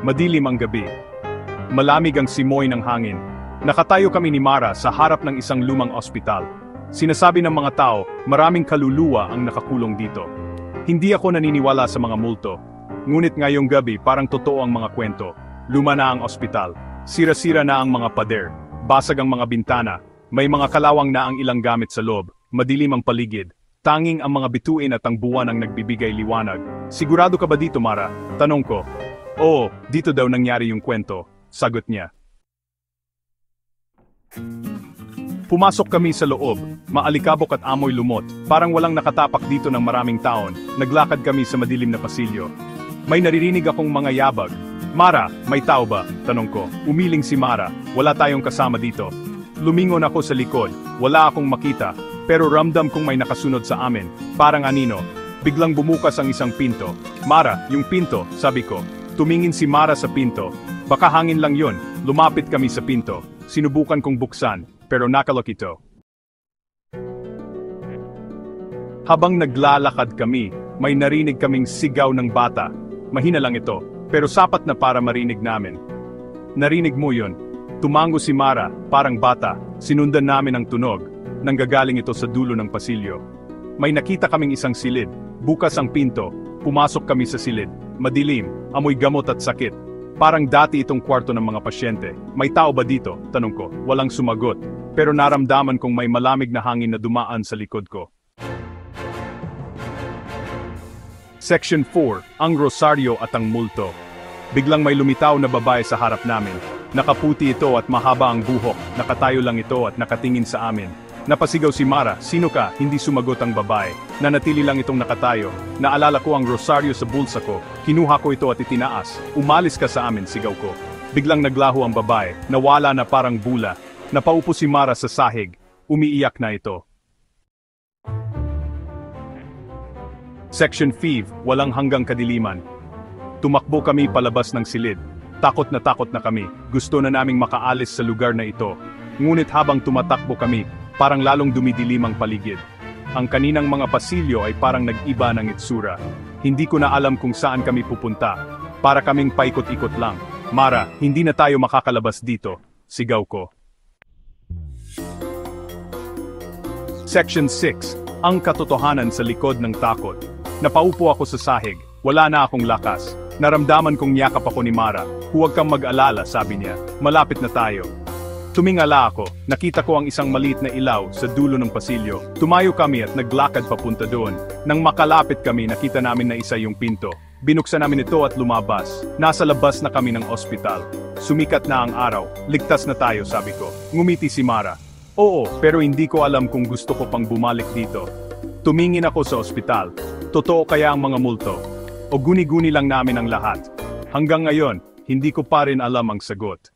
Madilim ang gabi. Malamig ang simoy ng hangin. Nakatayo kami ni Mara sa harap ng isang lumang ospital. Sinasabi ng mga tao, maraming kaluluwa ang nakakulong dito. Hindi ako naniniwala sa mga multo. Ngunit ngayong gabi parang totoo ang mga kwento. Luma na ang ospital. Sira-sira na ang mga pader. Basag ang mga bintana. May mga kalawang na ang ilang gamit sa loob. Madilim ang paligid. Tanging ang mga bituin at ang buwan ang nagbibigay liwanag. Sigurado ka ba dito, Mara? Tanong ko. Oo, dito daw nangyari yung kwento. Sagot niya. Pumasok kami sa loob. Maalikabok at amoy lumot. Parang walang nakatapak dito ng maraming taon. Naglakad kami sa madilim na pasilyo. May naririnig akong mga yabag. Mara, may tao ba? Tanong ko. Umiling si Mara. Wala tayong kasama dito. Lumingon ako sa likod. Wala akong makita. Pero ramdam kong may nakasunod sa amin, parang anino. Biglang bumukas ang isang pinto. Mara, yung pinto, sabi ko. Tumingin si Mara sa pinto. Baka hangin lang yun. Lumapit kami sa pinto. Sinubukan kong buksan, pero nakalok ito. Habang naglalakad kami, may narinig kaming sigaw ng bata. Mahina lang ito, pero sapat na para marinig namin. Narinig mo yun? Tumango si Mara, parang bata. Sinundan namin ang tunog. Nanggagaling ito sa dulo ng pasilyo. May nakita kaming isang silid. Bukas ang pinto. Pumasok kami sa silid. Madilim, amoy gamot at sakit. Parang dati itong kwarto ng mga pasyente. May tao ba dito? Tanong ko. Walang sumagot. Pero naramdaman kong may malamig na hangin na dumaan sa likod ko. Section 4. Ang Rosaryo at ang Multo. Biglang may lumitaw na babae sa harap namin. Nakaputi ito at mahaba ang buhok. Nakatayo lang ito at nakatingin sa amin. Napasigaw si Mara, sino ka? Hindi sumagot ang babae. Nanatili lang itong nakatayo. Naalala ko ang rosaryo sa bulsa ko. Kinuha ko ito at itinaas. Umalis ka sa amin, sigaw ko. Biglang naglaho ang babae. Nawala na parang bula. Napaupo si Mara sa sahig. Umiiyak na ito. Section 5. Walang hanggang kadiliman. Tumakbo kami palabas ng silid. Takot na kami. Gusto na naming makaalis sa lugar na ito. Ngunit habang tumatakbo kami, parang lalong dumidilim ang paligid. Ang kaninang mga pasilyo ay parang nag-iba ng itsura. Hindi ko na alam kung saan kami pupunta. Para kaming paikot-ikot lang. Mara, hindi na tayo makakalabas dito. Sigaw ko. Section 6. Ang katotohanan sa likod ng takot. Napaupo ako sa sahig. Wala na akong lakas. Naramdaman kong yakap ako ni Mara. Huwag kang mag-alala, sabi niya. Malapit na tayo. Tumingala ako, nakita ko ang isang maliit na ilaw sa dulo ng pasilyo. Tumayo kami at naglakad papunta doon. Nang makalapit kami, nakita namin na isa yung pinto. Binuksan namin ito at lumabas. Nasa labas na kami ng ospital. Sumikat na ang araw. Ligtas na tayo, sabi ko. Ngumiti si Mara. Oo, pero hindi ko alam kung gusto ko pang bumalik dito. Tumingin ako sa ospital. Totoo kaya ang mga multo? O guni-guni lang namin ang lahat? Hanggang ngayon, hindi ko pa rin alam ang sagot.